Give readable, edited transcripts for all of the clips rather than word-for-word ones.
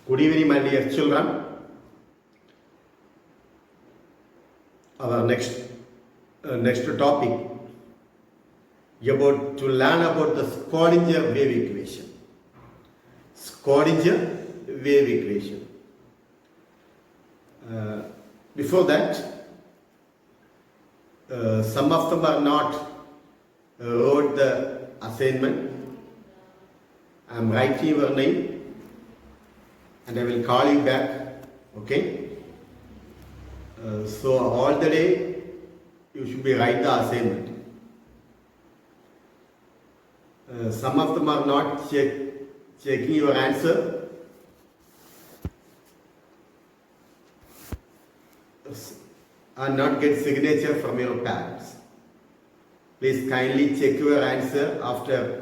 Good evening, my dear children. Our next topic about to learn about the Schrodinger wave equation. Schrodinger wave equation. Before that, some of them are not wrote the assignment. I am writing your name and I will call you back. Okay? So all the day you should be write the assignment. Some of them are not checking your answer. And not get signature from your parents. Please kindly check your answer after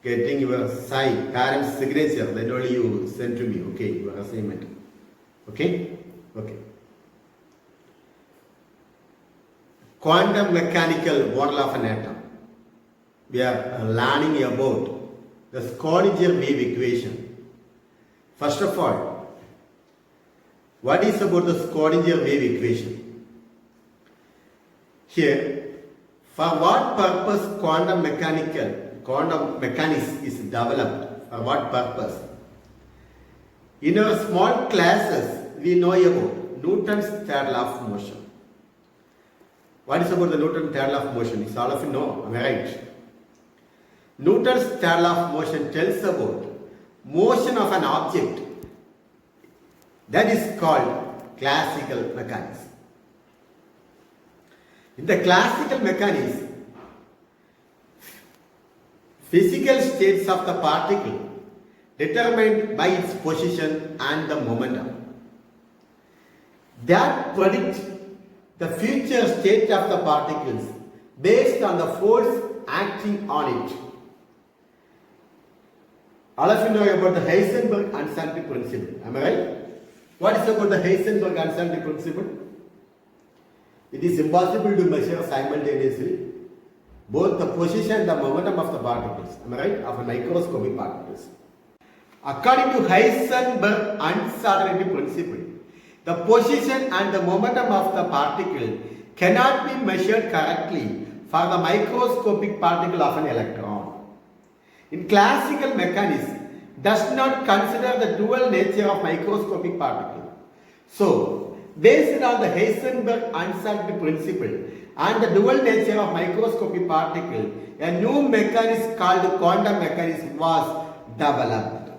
getting your sign, parents' signature. Then only you send to me, okay, your assignment. Okay? Okay. Quantum mechanical model of an atom. We are learning about the Schrodinger wave equation. First of all, what is about the Schrodinger wave equation? Here, for what purpose quantum mechanics is developed? For what purpose? In our small classes, we know about Newton's third law of motion. What is about the Newton's third law of motion? It's all of you know, am I right? Newton's third law of motion tells about motion of an object. That is called classical mechanics. In the classical mechanics, physical states of the particle determined by its position and the momentum that predict the future state of the particles based on the force acting on it. All of you know about the Heisenberg uncertainty principle. Am I right? What is about the Heisenberg uncertainty principle? It is impossible to measure simultaneously both the position and the momentum of the particles. Am I right? Of the microscopic particles. According to Heisenberg uncertainty principle, the position and the momentum of the particle cannot be measured correctly for the microscopic particle of an electron. In classical mechanics, does not consider the dual nature of microscopic particle. So, based on the Heisenberg uncertainty principle and the dual nature of microscopic particle, a new mechanism called quantum mechanics was developed.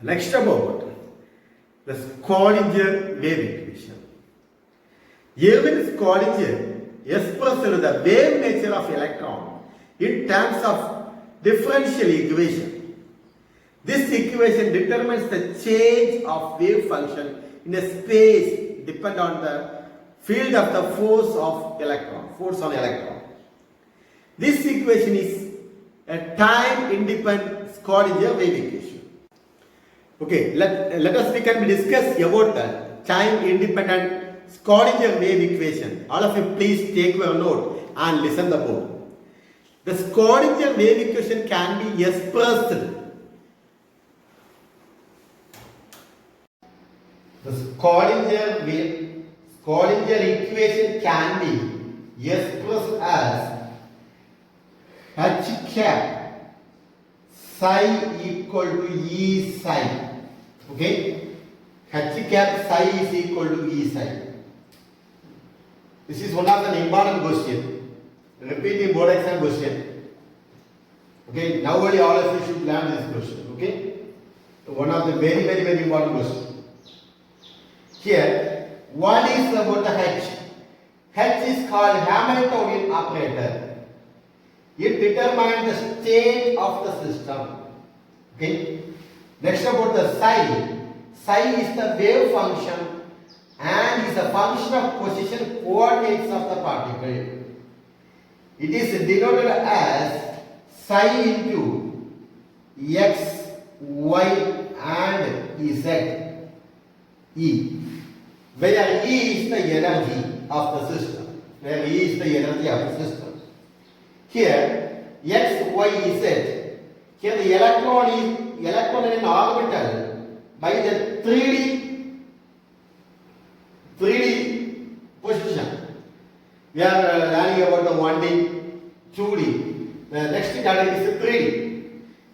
Next about the Schrodinger wave equation. Even Schrodinger expressed the wave nature of electron in terms of differential equation. This equation determines the change of wave function in a space depend on the field of the force of electron, force on electron. This equation is a time-independent Schrodinger wave equation. Okay, let us discuss about the time-independent Schrodinger wave equation. All of you please take your note and listen the board. The Schrodinger wave equation can be expressed. The Schrodinger equation can be expressed as H cap psi equal to E psi. Okay? H cap psi is equal to E psi. This is one of the important question. Repeating board exam question. Okay? Now only all of you should learn this question. Okay? So one of the very important questions. Here, what is about the H? H is called Hamiltonian operator. It determines the state of the system. Okay. Next about the psi. Psi is the wave function and is a function of position coordinates of the particle. It is denoted as psi into x, y and z, E. Where E is the energy of the system. Where E is the energy of the system. Here, X, Y, Z Here the electron in an orbital by the 3D position. We are learning about the 1D, 2D. The next category is 3D.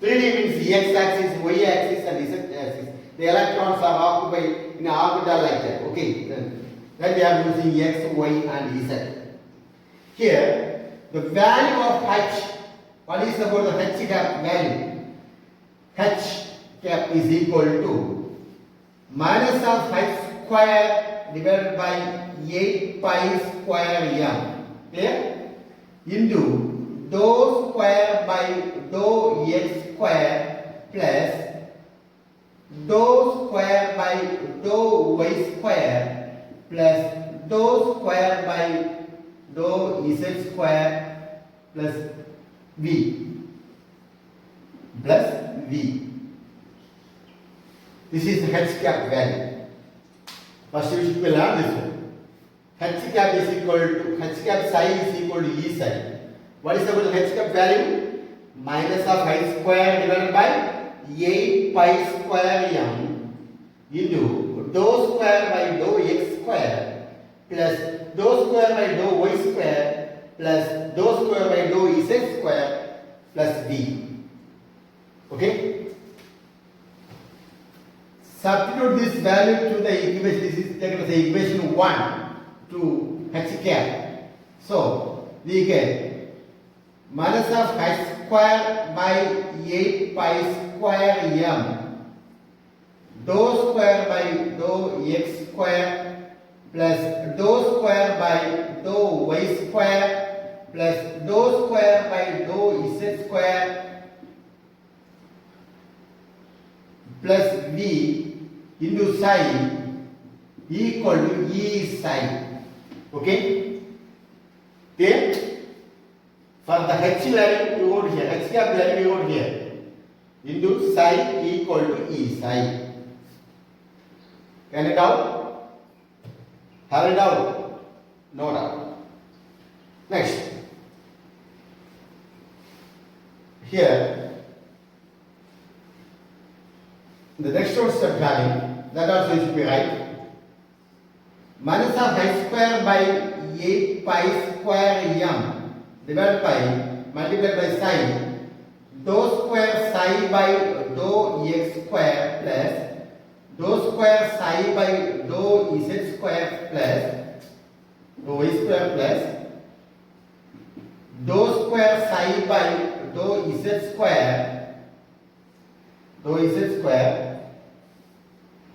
3D means x-axis, y-axis and z-axis. The electrons are occupied in an orbital like that. Okay. Then we are using x, y and z. Here, the value of h. What is about the h cap value? H cap is equal to minus of h square divided by 8 pi square m. Clear? Into dou square by dou x square plus dou square by dou y square plus dou square by dou z square plus v. This is h cap value. First we should learn this one. H cap is equal to h cap psi is equal to E psi. What is about h cap value? Minus of h square divided by 8 pi square m into dou square by dou x square plus dou square by dou y square plus dou square by dou z square plus v. Okay? Substitute this value to the equation. This is taken as the equation 1 to h cap. So we get minus of h square by 8 pi square m dou square by dou x square plus dou square by dou y square plus dou square by dou z square plus v into psi equal to E psi. Okay? Then for the h value we wrote here, h cap value we wrote here into psi equal to E psi. Can it out? Have it out? No doubt. Next. Here the next one step having that also should be right. Minus of h square by 8 pi square m divided by multiplied by psi dou square psi by dou x square plus dou square psi by dou z square plus dou y square plus dou square psi by dou z square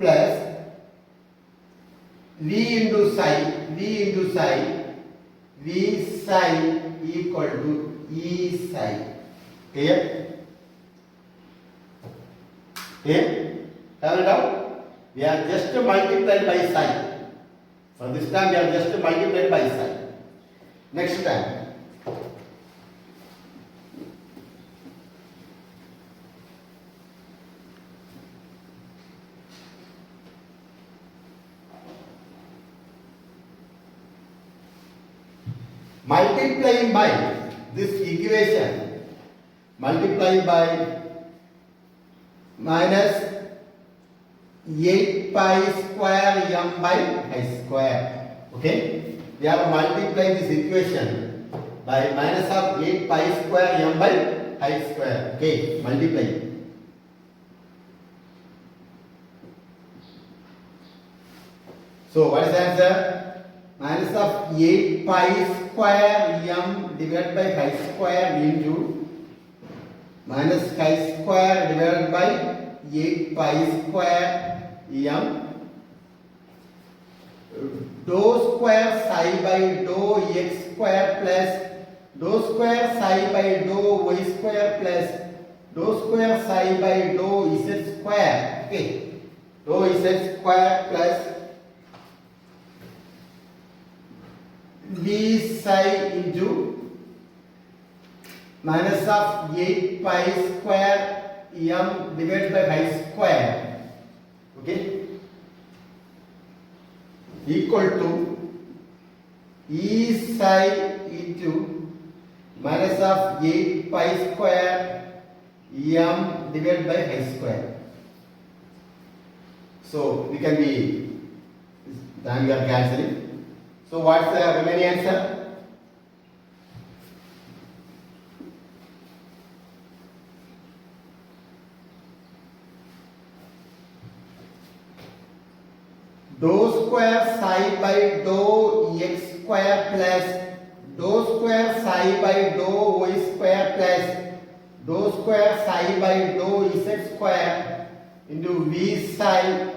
plus v into psi v psi equal to E psi. Clear? Have it out? We are just multiplied by psi. For this time we are just multiplied by psi. Next time. Multiplying by this equation, multiplying by minus 8 pi square m by h square. Okay? We have multiplied this equation by minus of 8 pi square m by h square. Okay? Multiply. So what is the answer? Minus of 8 pi square m divided by chi square into minus chi square divided by 8 pi square m dou square psi by dou x square plus dou square psi by dou y square plus dou square psi by dou z square. Okay, dou z square plus v psi into minus of 8 pi square m divided by pi square. Okay, equal to E psi into minus of 8 pi square m divided by h square. So we can be, then we are cancelling. So what's the remaining answer? Dou square psi by dou x square plus dou square psi by dou y square plus dou square psi by dou z square into v psi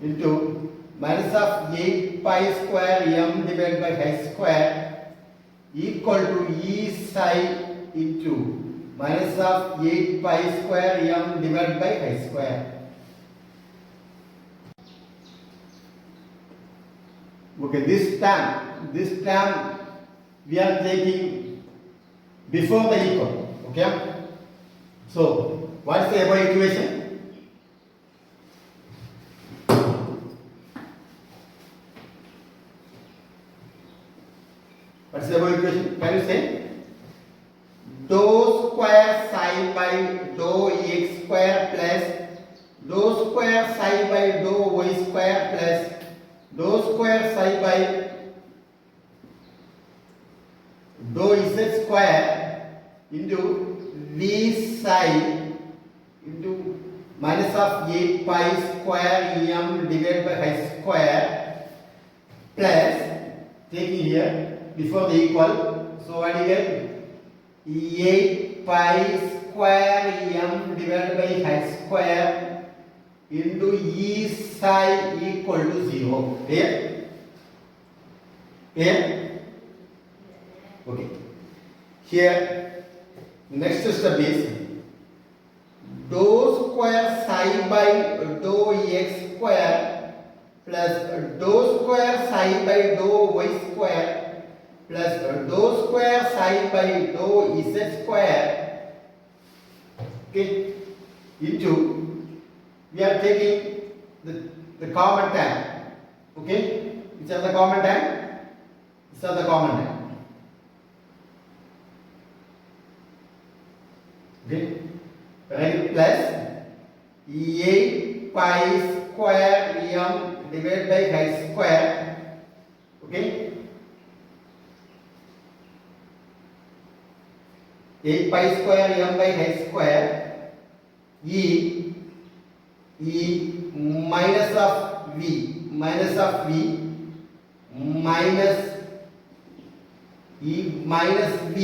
into minus of 8 pi square m divided by h square equal to e psi into minus of 8 pi square m divided by h square. Okay, this term we are taking before the equal. Okay, so what is the above equation? What is the above equation? Can you say? Dou square psi by dou x square plus dou square psi by dou y square plus dou square psi by dou z square into v psi into minus of 8 pi square m divided by h square plus taking here before the equal. So what do you get? 8 pi square m divided by h square into e psi equal to 0. Clear? Clear? Okay. Here, next step is dou square psi by dou x square plus dou square psi by dou y square plus dou square psi by dou z square. Okay. Into we are taking the common term. Okay, which are the common term? These are the common term. Okay, right, plus 8 pi square m divided by h square. Okay, 8 pi square m by h square e minus of v minus e minus v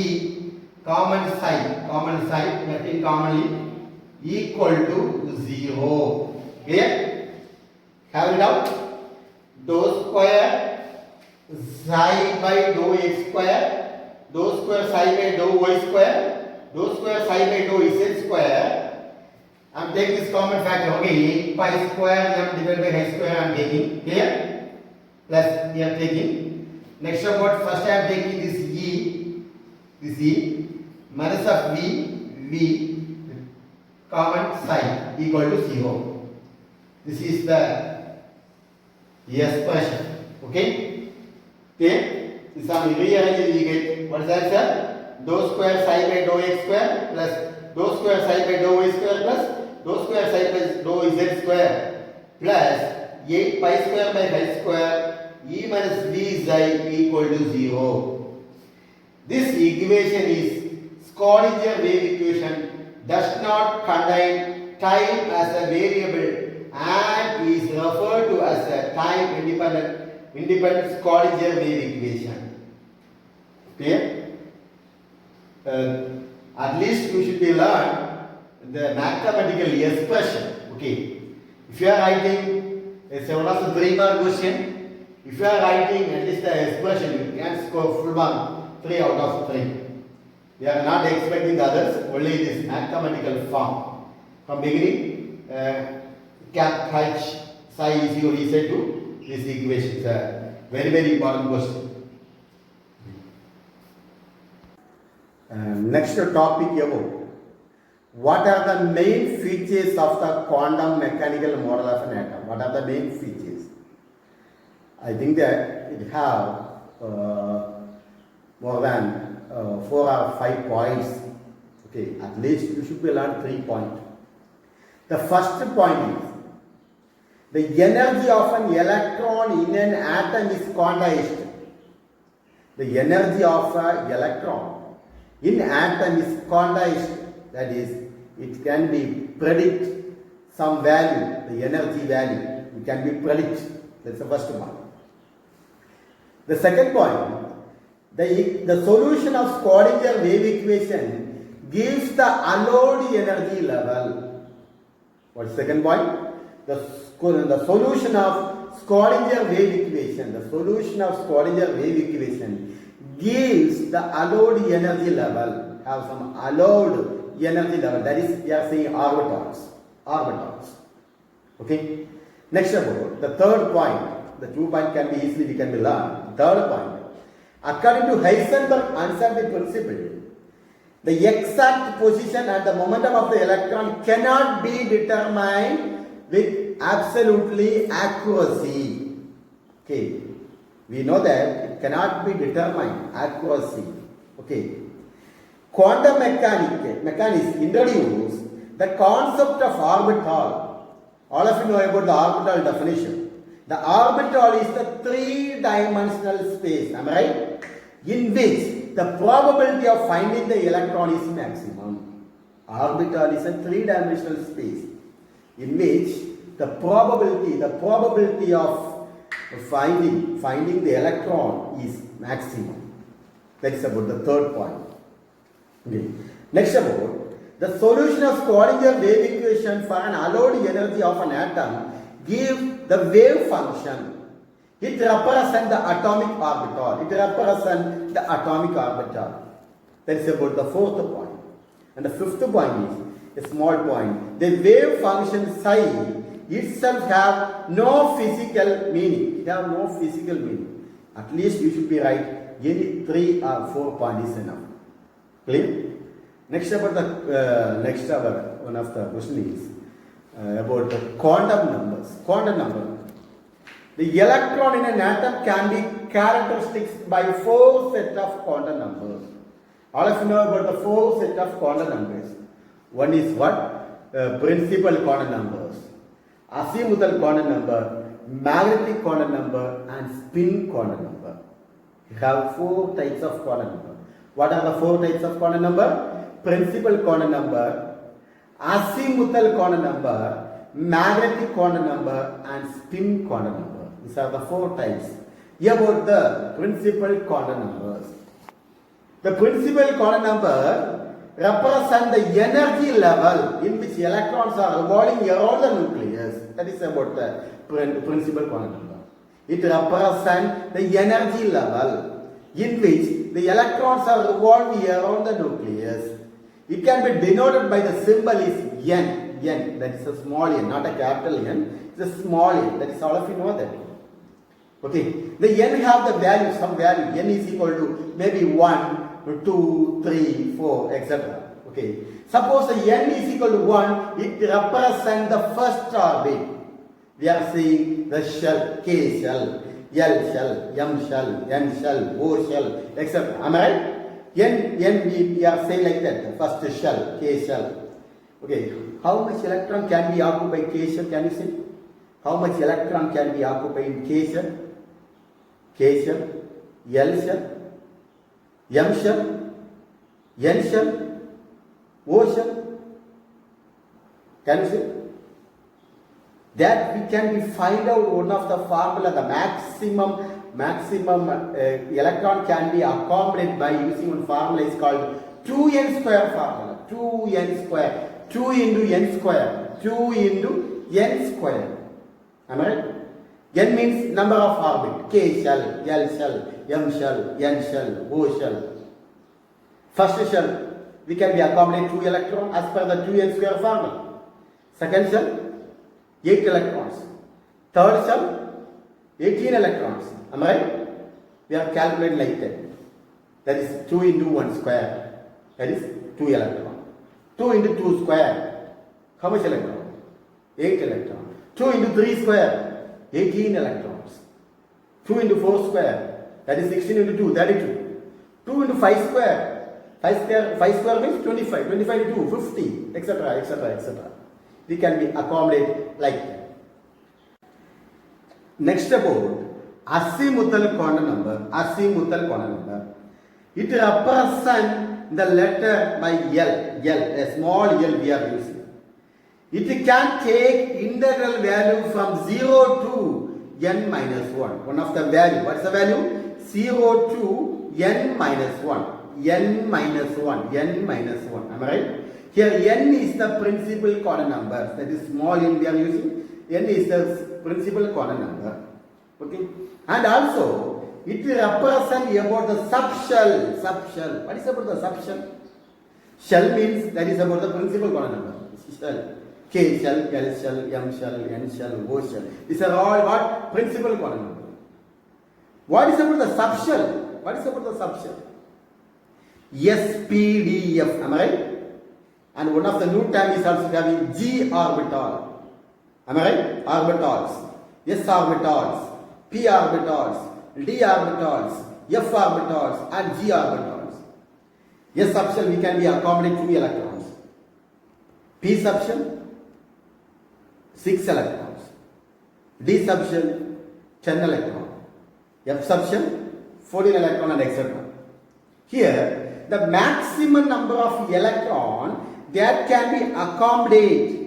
common side nothing commonly equal to 0. Clear? Have it out. Dou square psi by dou x square dou square psi by dou y square dou square psi by dou z square. I am taking this common factor. Okay, 8 pi square m divided by h square I am taking. Clear? Plus we are taking. Next of what? First I am taking this e minus of v common side equal to 0. This is the expression. Okay? Okay? This is rearrange we get. What is the answer? Dou square psi by dou x square plus dou square psi by dou y square plus dou square psi by dou z square plus 8 pi square by h square e minus v psi equal to 0. This equation is Schrodinger wave equation, does not contain time as a variable and is referred to as a time independent Schrodinger wave equation. Clear? At least you should be learn the mathematical expression. Okay. If you are writing it's one of the 3 mark question, if you are writing at least the expression, you can score full mark 3 out of 3. We are not expecting the others, only this mathematical form. From beginning, cap h psi is equal to this equation. It's a very important question. Next topic about what are the main features of the quantum mechanical model of an atom? What are the main features? I think that it have more than 4 or 5 points. Okay, at least you should be learned 3 points. The first point is the energy of an electron in an atom is quantized. The energy of an electron in atom is quantized. That is, it can be predict some value, the energy value. It can be predict. That's the first point. The second point, the solution of Schrodinger wave equation gives the allowed energy level. What's the second point? The solution of Schrodinger wave equation, the solution of Schrodinger wave equation gives the allowed energy level, have some allowed energy level, that is, we are saying orbitals. Okay. Next about the third point, the 2 point can be easily, we can be learned. Third point, according to Heisenberg uncertainty principle, the exact position and the momentum of the electron cannot be determined with absolutely accuracy. Okay, we know that it cannot be determined accuracy. Okay, quantum mechanics introduce the concept of orbital. All of you know about the orbital definition. The orbital is the 3-dimensional space, am I right? In which the probability of finding the electron is maximum. Orbital is a 3-dimensional space in which the probability of finding the electron is maximum. That is about the third point. Okay. Next about the solution of Schrodinger wave equation for an allowed energy of an atom give the wave function. It represents the atomic orbital. That is about the fourth point. And the fifth point is a small point. The wave function psi itself have no physical meaning. It have no physical meaning. At least you should be right. Any 3 or 4 points is enough. Clear? Next about one of the questions is about the quantum numbers. Quantum number. The electron in an atom can be characterized by 4 sets of quantum numbers. All of you know about the 4 sets of quantum numbers. One is what? Principal quantum numbers, azimuthal quantum number, magnetic quantum number, and spin quantum number. You have 4 types of quantum number. What are the 4 types of quantum number? Principal quantum number, azimuthal quantum number, magnetic quantum number, and spin quantum number. These are the 4 types. Here about the principal quantum numbers. The principal quantum number represent the energy level in which electrons are revolving around the nucleus. That is about the principal quantum number. It represents the energy level in which the electrons are revolving around the nucleus. It can be denoted by the symbol is N. N, that is a small n, not a capital N. It's a small n. That is all of you know that. Okay. The n have the value, some value. N is equal to maybe 1, 2, 3, 4, etc. Okay. Suppose the n is equal to 1, it represents the first orbit. We are seeing the shell, K shell, L shell, M shell, N shell, O shell, etc. Am I right? N we are saying like that, the first shell, K shell. Okay, how much electron can be occupied K shell? Can you see? How much electron can be occupied in K shell? K shell, L shell, M shell, N shell, O shell. Can you see? That we can find out one of the formula, the maximum electron can be accommodated by using one formula is called 2n square formula. 2n square. 2 into n square. 2 into n square. Am I right? N means number of orbit. K shell, L shell, M shell, N shell, O shell. First shell, we can be accommodate 2 electrons as per the 2n square formula. Second shell, 8 electrons. Third shell, 18 electrons. Am I right? We are calculating like that. That is 2 into 1 square. That is 2 electrons. 2 into 2 square. How much electron? 8 electrons. 2 into 3 square. 18 electrons. 2 into 4 square. That is 16 into 2, 32. 2 into 5 square. 5 square means 25. 25 to 2, 50, etc., etc., etc. We can be accommodate like that. Next about azimuthal corner number. Azimuthal corner number. It represents the letter by L. L, a small L we are using. It can take integral value from 0 to n minus 1. One of the value. What is the value? 0 to n minus 1. N minus 1. N minus 1. Am I right? Here n is the principal corner number. That is small n we are using. N is the principal corner number. Okay. And also it represents about the subshell. Subshell. What is about the subshell? Shell means that is about the principal corner number. Shell. K shell, L shell, M shell, N shell, O shell. These are all what? Principal corner number. What is about the subshell? What is about the subshell? S, P, D, F. Am I right? And one of the new term is also having G orbital. Am I right? Orbitals. S orbitals, P orbitals, D orbitals, F orbitals, and G orbitals. S subshell we can be accommodate 2 electrons. P subshell 6 electrons. D subshell 10 electrons. F subshell 14 electrons and etc. Here the maximum number of electrons that can be accommodated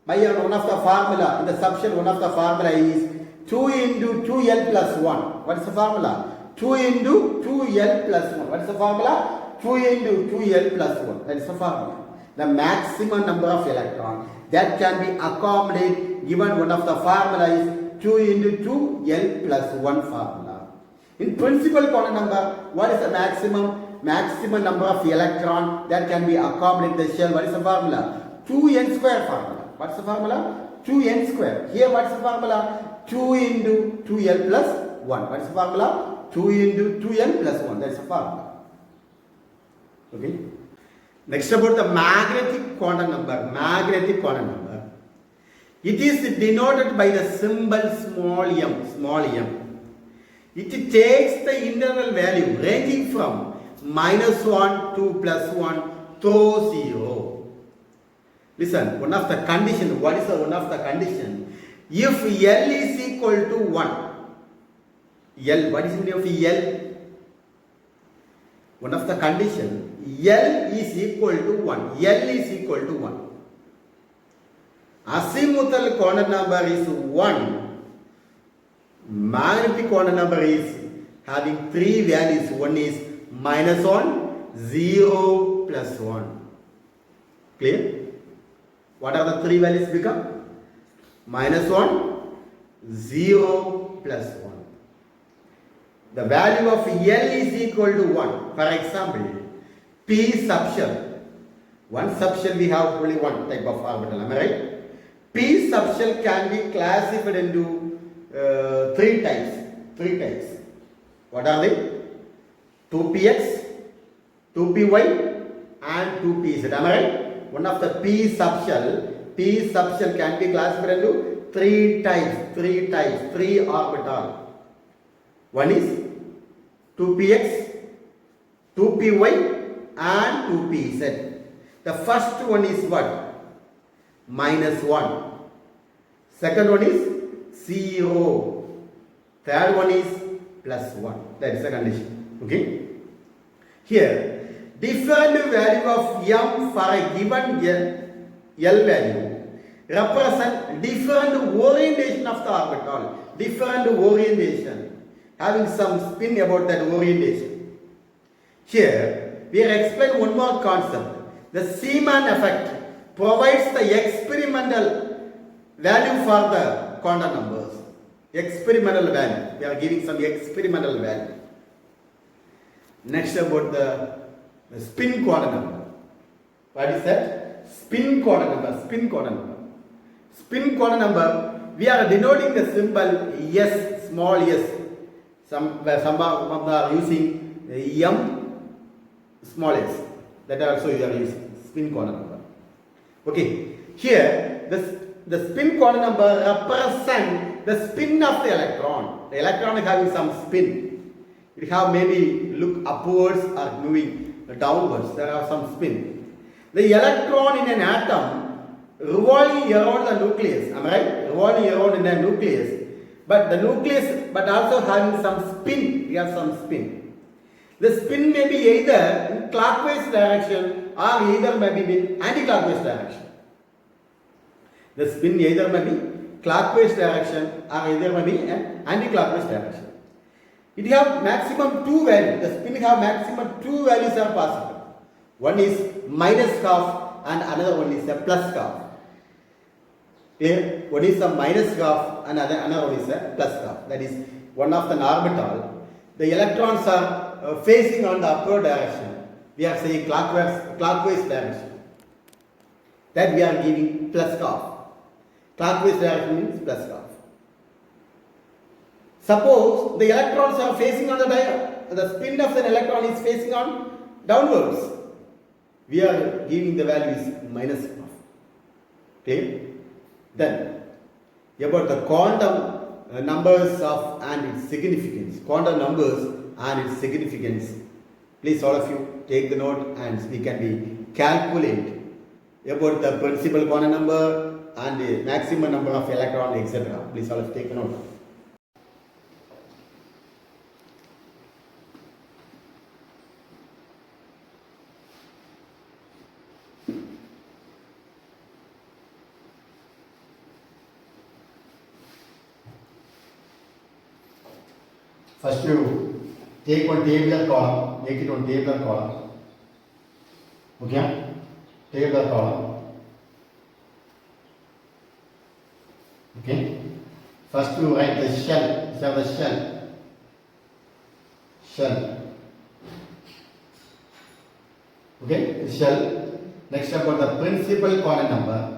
by one of the formula in the subshell. One of the formula is 2 into 2L plus 1. What is the formula? 2 into 2L plus 1. What is the formula? 2 into 2L plus 1. That is the formula. The maximum number of electrons that can be accommodated given one of the formula is 2 into 2L plus 1 formula. In principal corner number, what is the maximum number of electrons that can be accommodated the shell? What is the formula? 2n square formula. What's the formula? 2n square. Here what is the formula? 2 into 2l plus 1. What is the formula? 2 into 2n plus 1. That's the formula. Okay. Next about the magnetic quantum number. Magnetic quantum number. It is denoted by the symbol small m. Small m. It takes the internal value ranging from -1 to +1 through 0. Listen, one of the condition. What is the one of the condition? If L is equal to 1. L, what is the meaning of L? One of the condition. L is equal to 1. L is equal to 1. Azimuthal corner number is 1. Magnetic corner number is having 3 values. One is -1, 0, +1. Clear? What are the 3 values become? -1, 0, +1. The value of L is equal to 1. For example, P subshell. One subshell we have only one type of orbital. Am I right? P subshell can be classified into 3 types. 3 types. What are they? 2px, 2py, and 2pz. Am I right? One of the P subshell can be classified into 3 types. 3 orbital. One is 2px, 2py, and 2pz. The first one is what? -1. Second one is 0. Third one is +1. That is the condition. Okay. Here, different value of m for a given L value represent different orientation of the orbital. Different orientation. Having some spin about that orientation. Here, we are explaining one more concept. The Seaman effect provides the experimental value for the quantum numbers. Experimental value. We are giving some experimental value. Next about the spin quantum number. What is that? Spin quantum number. Spin quantum number. Spin quantum number. We are denoting the symbol S, small s. Some of them are using m, small s. That also you are using spin quantum number. Okay. Here the spin quantum number represent the spin of the electron. The electron is having some spin. It have maybe look upwards or moving downwards. There are some spin. The electron in an atom revolving around the nucleus. Am I right? Revolving around in a nucleus. But the nucleus, but also having some spin. We have some spin. The spin may be either in clockwise direction or either may be in anti-clockwise direction. The spin either may be clockwise direction or either may be an anti-clockwise direction. It have maximum two values. The spin have maximum two values are possible. One is minus half and another one is a plus half. Clear? One is a minus half and another one is a plus half. That is one of the orbital. The electrons are facing on the upward direction. We are saying clockwise direction. That we are giving plus half. Clockwise direction means plus half. Suppose the electrons are facing on the spin of the electron is facing on downwards. We are giving the values minus half. Okay? Then, about the quantum numbers of and its significance. Quantum numbers and its significance. Please all of you take the note and we can be calculate about the principal quantum number and the maximum number of electrons, etc. Please all of you take the note. First you take one tabular column, make it one tabular column. Okay? Tabular column. Okay? First you write the shell. You have the shell. Shell. Okay? The shell. Next about the principal quantum number.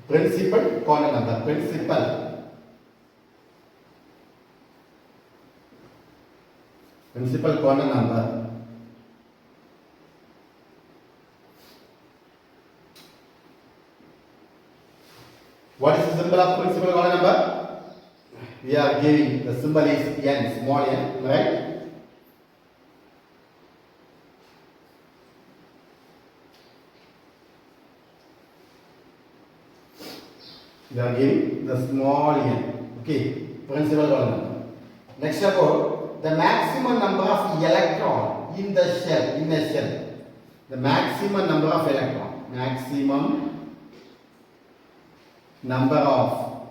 Principal quantum number. Principal quantum number. What is the symbol of principal quantum number? We are giving the symbol is n, small n, right? We are giving the small n. Okay, principal quantum number. Next about the maximum number of electron in the shell, in a shell. The maximum number of electron. Maximum number of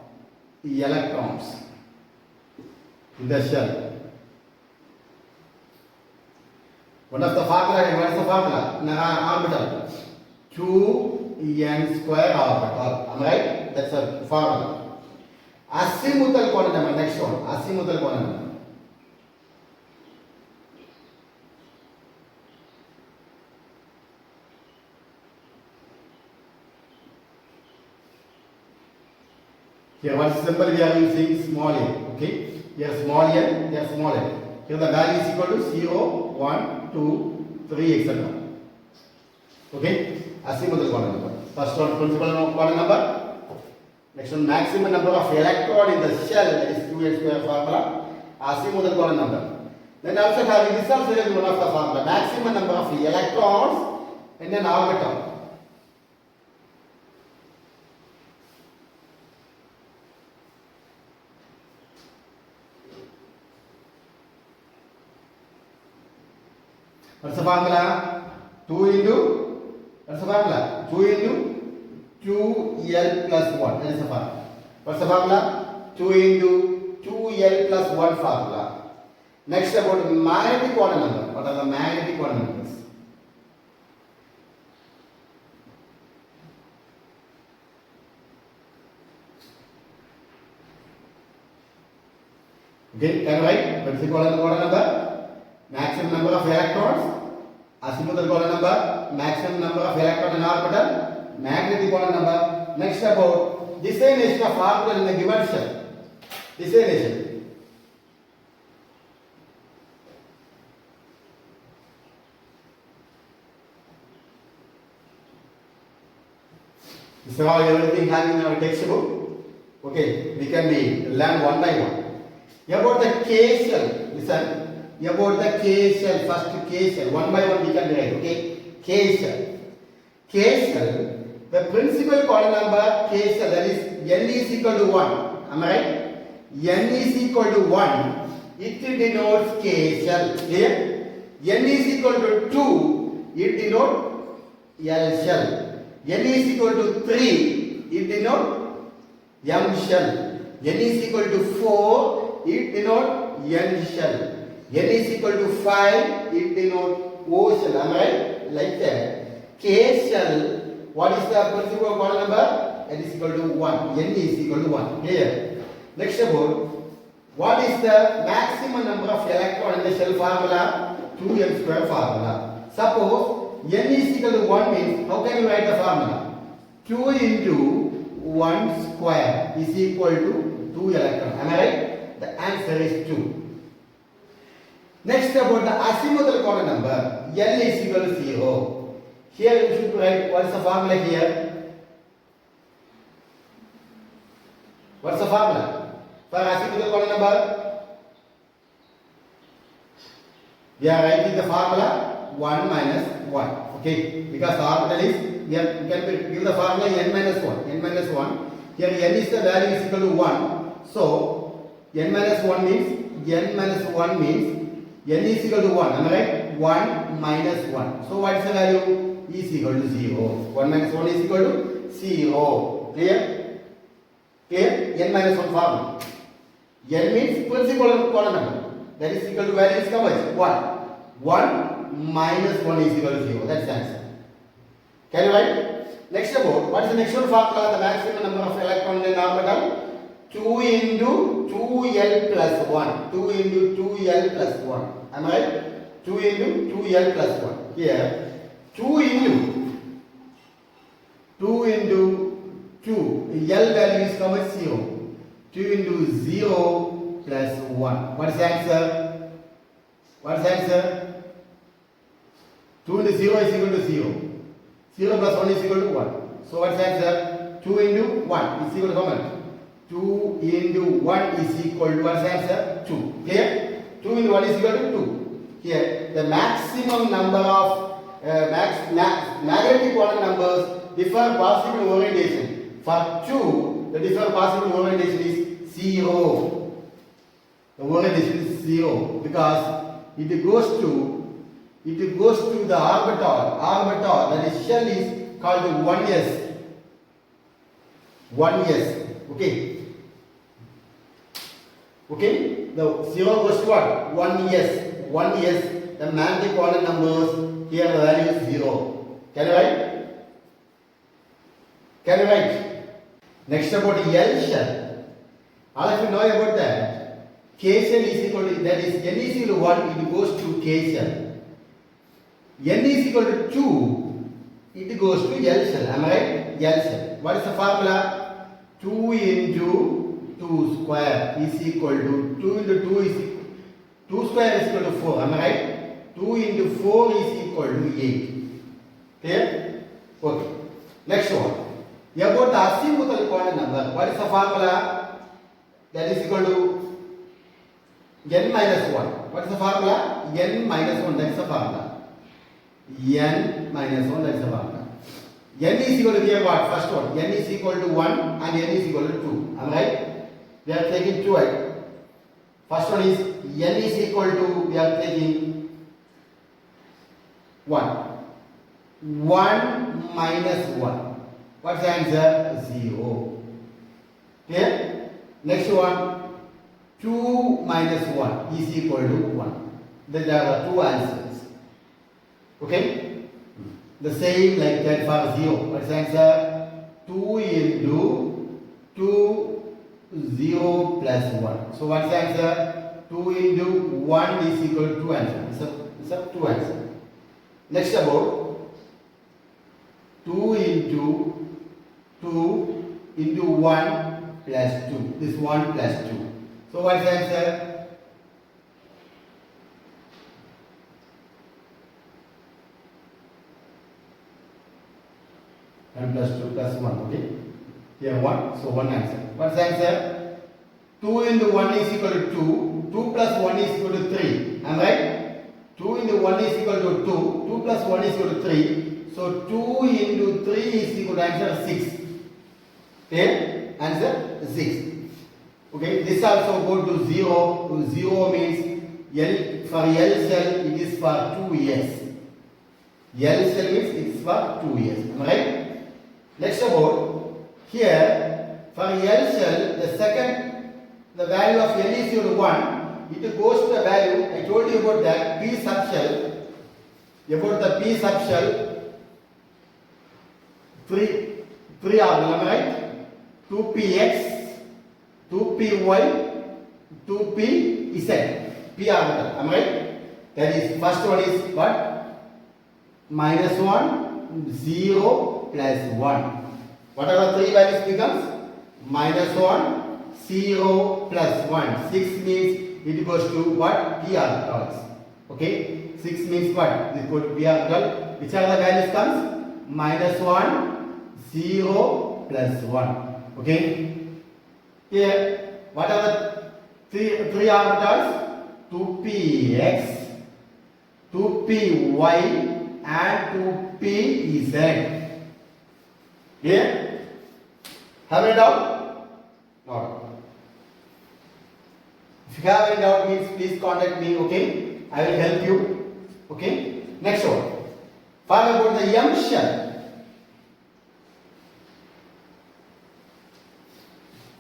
electrons in the shell. What is the formula? In an orbital. 2n square orbital. Am I right? That's a formula. Azimuthal quantum number. Next one. Azimuthal quantum number. Here what symbol we are using? Small a. Okay. Here small n, here small n. Here the value is equal to 0, 1, 2, 3, etc. Okay. Azimuthal quantum number. First one principal quantum number. Next one maximum number of electron in the shell, that is 2n square formula. Azimuthal quantum number. Then also having this also is one of the formula. Maximum number of electrons in an orbital. What's the formula? 2 into, what's the formula? 2 into 2L plus 1. That is the formula. What's the formula? 2 into 2L plus 1 formula. Next about magnetic quantum number. What are the magnetic quantum numbers? Okay, can you write? What is the quantum number? Maximum number of electrons, azimuthal quantum number, maximum number of electrons in orbital, magnetic quantum number. Next about designation of orbital in the given shell. Designation. This is all everything having in our textbook. Okay, we can learn one by one. About the K shell, listen. About the K shell, first K shell, one by one we can write. Okay, K shell. K shell, the principal quantum number K shell, that is n is equal to 1. Am I right? N is equal to 1. It denotes K shell. Clear? N is equal to 2. It denotes L shell. N is equal to 3, it denotes M shell. N is equal to 4, it denotes N shell. N is equal to 5, it denotes O shell. Am I right? Like that. K shell, what is the principal quantum number? N is equal to 1. N is equal to 1. Clear? Next about, what is the maximum number of electrons in the shell formula? 2n square formula. Suppose n is equal to 1 means, how can you write the formula? 2 into 1 square is equal to 2 electrons. Am I right? The answer is 2. Next about the azimuthal quantum number, L is equal to 0. Here you should write, what is the formula here? What's the formula for azimuthal quantum number? We are writing the formula 1 minus 1. Okay, because the orbital is, we can give the formula n minus 1. N minus 1. Here n is the value is equal to 1. So n minus 1 means n is equal to 1. Am I right? 1 minus 1. So what is the value? Is equal to 0. 1 minus 1 is equal to 0. Clear? Clear? N minus 1 formula. N means principal quantum number. That is equal to value is how much? 1. 1 minus 1 is equal to 0. That's the answer. Can you write? Next about, what is the next one formula? The maximum number of electrons in an orbital? 2 into 2L plus 1. 2 into 2L plus 1. Am I right? 2 into 2L plus 1. Here, 2 into 2. L value is how much? 0. 2 into 0 plus 1. What is the answer? What is the answer? 2 into 0 is equal to 0. 0 plus 1 is equal to 1. So what's the answer? 2 into 1 is equal to how much? 2 into 1 is equal to, what's the answer? 2. Clear? 2 into 1 is equal to 2. Here, the maximum number of magnetic quantum numbers differ possible orientation. For 2, the differ possible orientation is 0. The orientation is 0 because it goes to the orbital, that is shell is called 1s. 1s. Okay. Okay. The 0 goes to what? 1s. 1s. The magnetic quantum numbers, here the value is 0. Can you write? Can you write? Next about the L shell. All of you know about that. K shell is equal to, that is n is equal to 1, it goes to K shell. N is equal to 2, it goes to L shell. Am I right? L shell. What is the formula? 2 into 2 square is equal to 2 into 2 is 2 square is equal to 4. Am I right? 2 into 4 is equal to 8. Clear? Okay. Next one. About the azimuthal quantum number, what is the formula? That is equal to n minus 1. What is the formula? N minus 1. That is the formula. N minus 1. That is the formula. N is equal to here what? First one. N is equal to 1 and n is equal to 2. Am I right? We are taking 2. First one is n is equal to, we are taking 1. 1 minus 1. What's the answer? 0. Clear? Next one. 2 minus 1 is equal to 1. There are two answers. Okay? The same like that for 0. What's the answer? 2 into 2, 0 plus 1. So what's the answer? 2 into 1 is equal to 2 answer. It's a 2 answer. Next about 2 into 2 into 1 plus 2. This 1 plus 2. So what is the answer? And plus 2 plus 1, okay? Here 1, so 1 answer. What's the answer? 2 into 1 is equal to 2. 2 plus 1 is equal to 3. Am I right? 2 into 1 is equal to 2. 2 plus 1 is equal to 3. So 2 into 3 is equal to answer 6. Okay? Answer 6. Okay? This also go to 0. 0 means L, for L cell it is for 2 years. L cell means it is for 2 years. Am I right? Next about here for L cell the value of L is equal to 1. It goes to the value I told you about that P subshell. About the P subshell 3 orbital, am I right? 2px, 2py, 2pz. P orbital, am I right? That is first one is what? Minus 1, 0, plus 1. What are the three values becomes? Minus 1, 0, plus 1. 6 means it goes to what? P orbitals. Okay? 6 means what? This goes to P orbital. Which are the values comes? Minus 1, 0, plus 1. Okay? Here, what are the three orbitals? 2px, 2py, and 2pz. Here, have a doubt? No. If you have any doubt, means please contact me. Okay, I will help you. Okay. Next one. Find about the M shell.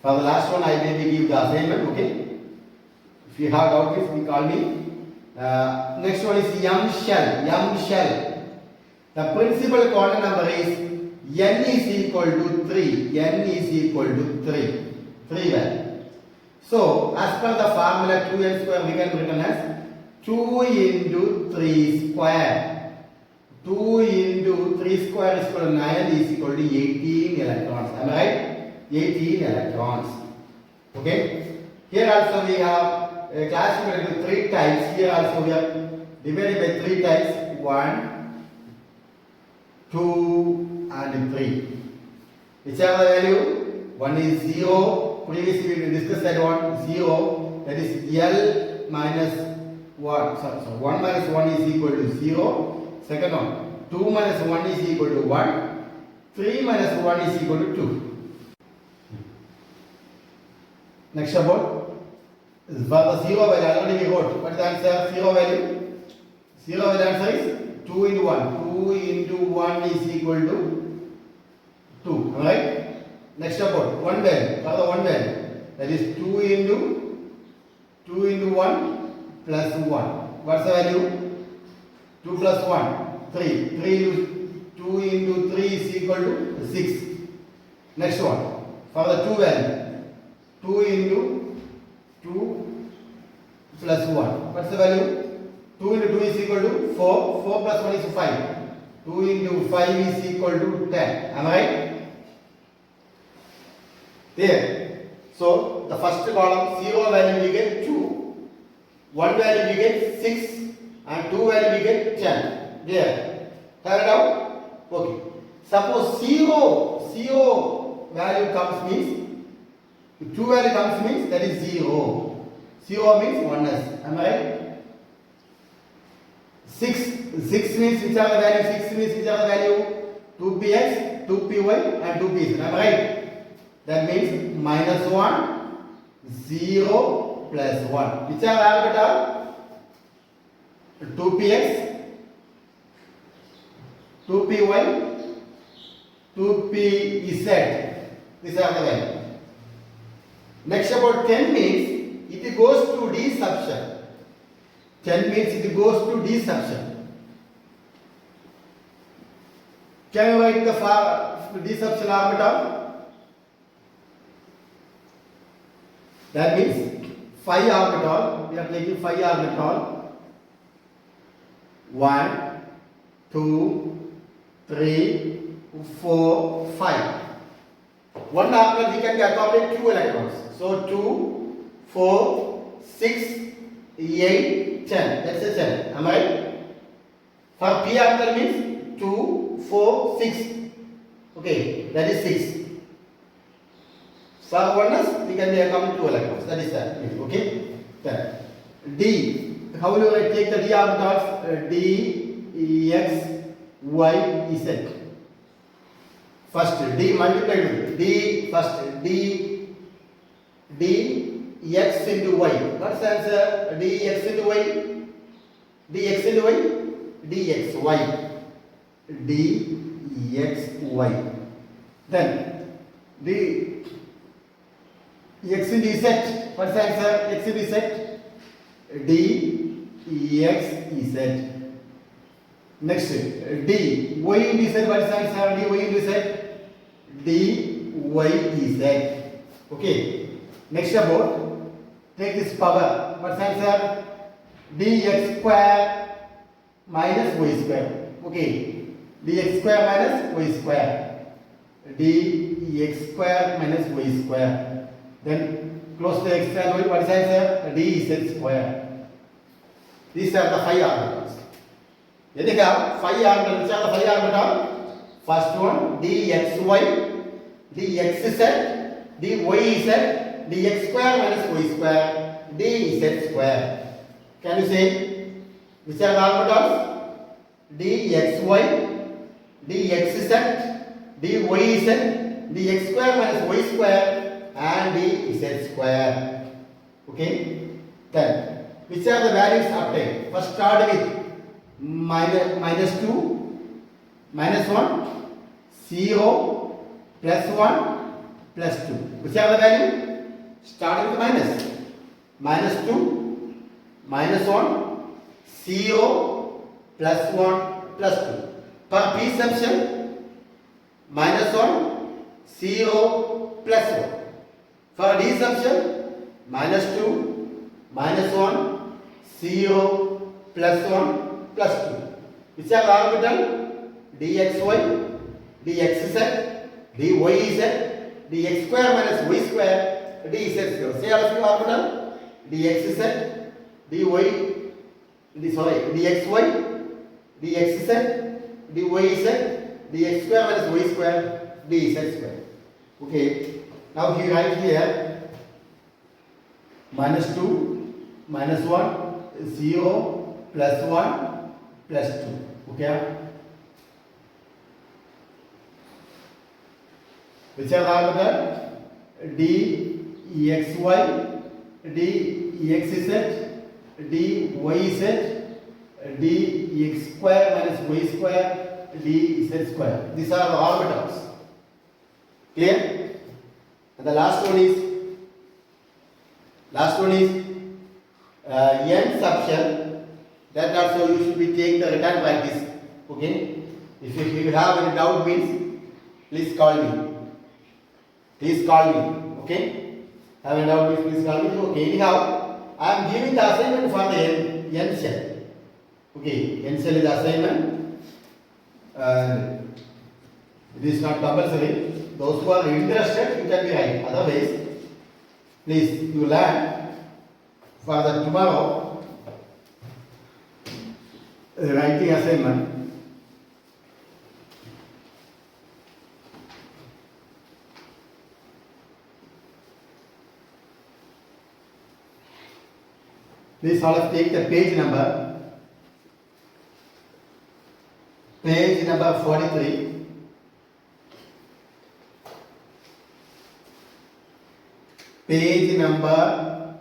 For the last one, I maybe give the assignment. Okay. If you have doubt, please call me. Next one is M shell. M shell. The principal quantum number is n is equal to 3. N is equal to 3. 3 value. So, as per the formula 2n square, we can written as 2 into 3 square. 2 into 3 square is equal to 9 is equal to 18 electrons. Am I right? 18 electrons. Okay. Here also we have classified into 3 types. Here also we have divided by 3 types. 1, 2, and 3. Which are the value? 1 is 0. Previously we discussed that one. 0. That is L minus 1. Sorry. 1 minus 1 is equal to 0. Second one. 2 minus 1 is equal to 1. 3 minus 1 is equal to 2. Next about for the 0 value already we got. What is the answer? 0 value. 0 value answer is 2 into 1. 2 into 1 is equal to 2. Alright? Next about 1 value. For the 1 value. That is 2 into 1 plus 1. What's the value? 2 plus 1. 3. 2 into 3 is equal to 6. Next one. For the 2 value. 2 into 2 plus 1. What's the value? 2 into 2 is equal to 4. 4 plus 1 is 5. 2 into 5 is equal to 10. Am I right? There. So, the first column 0 value we get 2. 1 value we get 6. And 2 value we get 10. There. Have it out? Okay. Suppose 0 value comes means 2 value comes means that is 0. 0 means oneness. Am I right? 6 means which are the value? 6 means which are the value? 2px, 2py, and 2pz. Am I right? That means minus 1, 0, plus 1. Which are orbital? 2px, 2py, 2pz. These are the value. Next about 10 means it goes to D subshell. 10 means it goes to D subshell. Can you write the D subshell orbital? That means 5 orbital. We are taking 5 orbital. 1, 2, 3, 4, 5. One orbital we can accommodate 2 electrons. So 2, 4, 6, 8, 10. That's a 10. Am I right? For p orbital means 2, 4, 6. Okay, that is 6. For oneness we can accommodate 2 electrons. That is that. Okay. Then D. How will I take the d orbitals? D, X, Y, Z. First D multiplied with D first D X into Y. What's the answer? D X into Y. D X into Y. D X Y. D X Y. Then D X into Z. What's the answer? X into Z. D X Z. Next D Y into Z. What's the answer? D Y into Z. D Y Z. Okay. Next about take this power. What's the answer? Dx square minus y square. Okay. Dx square minus y square. Dx square minus y square. Then close the x and y. What is the answer? dz square. These are the 5 orbitals. Then you have 5 orbitals. Which are the 5 orbitals? First one dxy, dxz, dyz, dx square minus y square, dz square. Can you say which are the orbitals? dxy, dxz, dyz, dx square minus y square and dz square. Okay. Then which are the values obtained? First start with minus 2, minus 1, 0, plus 1, plus 2. Which are the value? Start with minus. Minus 2, minus 1, 0, plus 1, plus 2. Per p subsection, minus 1, 0, plus 1. For d subsection, minus 2, minus 1, 0, plus 1, plus 2. Which are the orbital? dxy, dxz, dyz, dx square minus y square, dz square. Say all of you orbital? dxz, dy, dxy, dxz, dyz, dx square minus y square, dz square. Okay. Now you write here minus 2, minus 1, 0, plus 1, plus 2. Okay. Which are the orbital? dxy, dxz, dyz, dx square minus y square, dz square. These are the orbitals. Clear? And the last one is n subshell. That also you should be taking the return practice. Okay? If you have any doubt means please call me. Please call me. Okay? Have any doubt means please call me. Okay. Anyhow, I am giving the assignment for the n shell. Okay. N shell is the assignment. It is not compulsory. Those who are interested, you can be right. Otherwise, please you learn for the tomorrow writing assignment. Please all of take the page number 43. Page number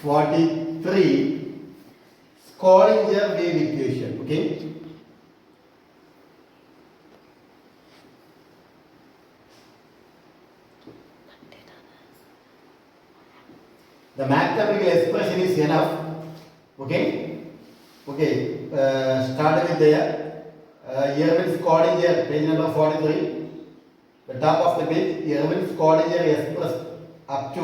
43, Schrodinger wave equation. Okay. The mathematical expression is enough. Okay. Okay. Start with there. Here is Schrodinger, page number 43. The top of the page, Erwin Schrodinger expressed up to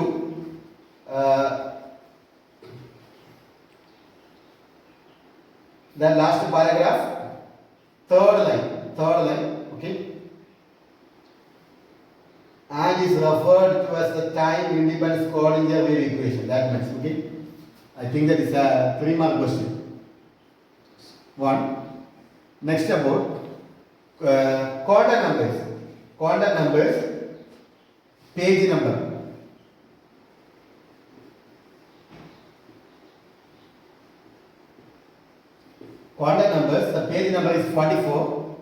the last paragraph, third line, okay. and is referred to as the time independent Schrodinger wave equation. That much, okay? I think that is a 3-mark question. One. Next about quantum numbers. Quantum numbers, page number. Quantum numbers, the page number is 44.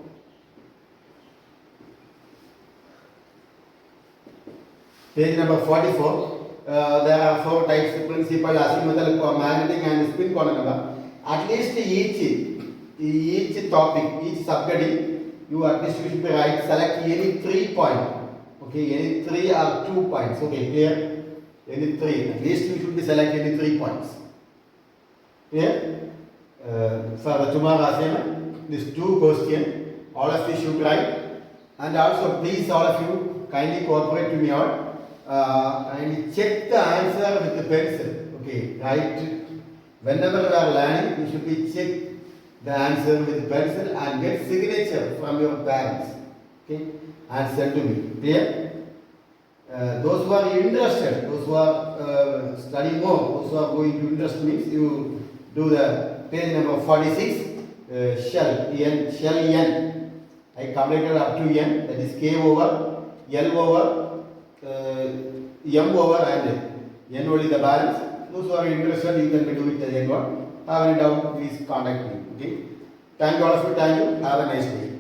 Page number 44. There are 4 types: principal, azimuthal, magnetic, and spin quantum number. At least each topic, each subheading, you at least should be right. Select any 3 points. Okay, any 3 or 2 points. Okay, clear? Any 3. At least you should be select any 3 points. Clear? For the tomorrow assignment, these 2 questions, all of you should write. And also, please, all of you, kindly cooperate to me out. And check the answer with the pencil. Okay, right? Whenever you are learning, you should be check the answer with the pencil and get signature from your parents. Okay, and send to me. Clear? Those who are interested, those who are studying more, those who are going to interest means you do the page number 46. Shell N. I completed up to N. That is K over L over M over and N only the balance. Those who are interested, you can do it again. Have any doubt, please contact me. Okay. Thank you all of you. Thank you. Have a nice day.